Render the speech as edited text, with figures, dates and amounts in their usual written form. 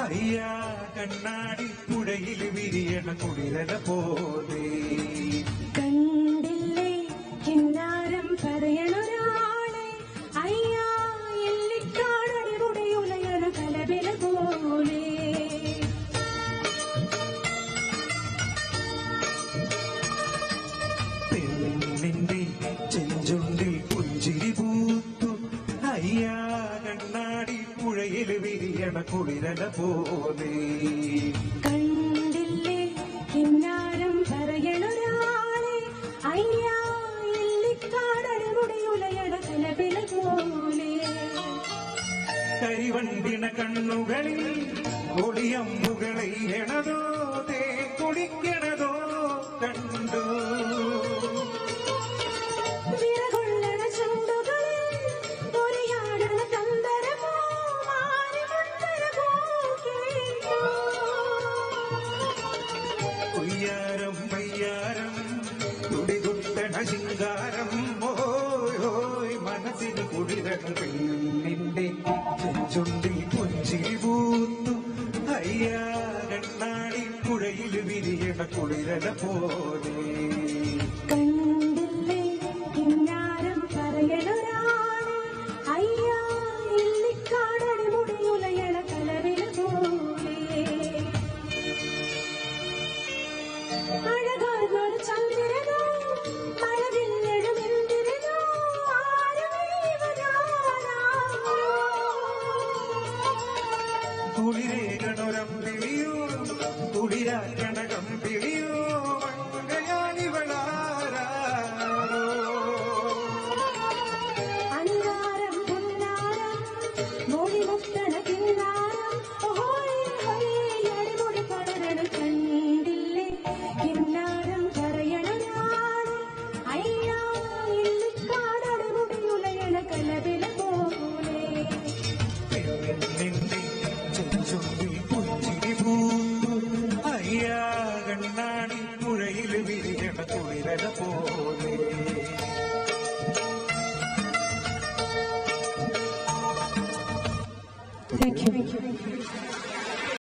അയ്യാ കണ്ണാടി പുഴയിൽ വിരിയണ കുളിരല പോലെ കണ്ടില്ലേ കിന്നാരം പറയണൊരാളെ അയ്യാ എല്ലിക്കാടടി കുടയുലയണ കലവില പോലെ പെണ്ണിന്റെ ചെഞ്ചുണ്ടിൽ പുഞ്ചിരി പൂത്തു അയ്യാ കണ്ണാടി പുഴയിൽ വിരിയണ കുളിരല പോലെ കണ്ടില്ലേ കിന്നാരം പറയണൊരാളെ അയ്യാ എല്ലിക്കാടടി കുടയുലയണ കലവില പോലെ കരിവണ്ടിണ കണ്ണുകളിൽ ഒളിയമ്പുകളെ എണതോ തേ കുടിക്കണതോ കണ്ടു വിറകൊള്ളണ ചുണ്ടുകളിൽ പൊരിയാടണ തന്തരമോ മാറിമണ്ടരമോ കേട്ടോ കൊയ്യാരം വയ്യാരം തുടികുട്ടണ ശിങ്കാരം ഓയോയ് മനസ്സിന് കുളിരൻ പെണ്ണിന്റെ ചെഞ്ചുണ്ടിൽ പുഞ്ചിരി പൂത്തു അയ്യാ കണ്ണാടി പുഴയിൽ വിരിയണ കുളിരല പോലെ കണ്ടില്ലേ കിന്നാരം പറയണൊരാളെ അയ്യാ എല്ലിക്കാടടി മുടിയുലയണ കലവില പോലെ അഴകാർന്നൊരു ചന്ദ്രനോ മഴവില്ലെഴുമെന്തിരനോ ആരുമീവനാനാ കുളിരേകണൊരമ്പിളിയോ കുളിരാക്കണ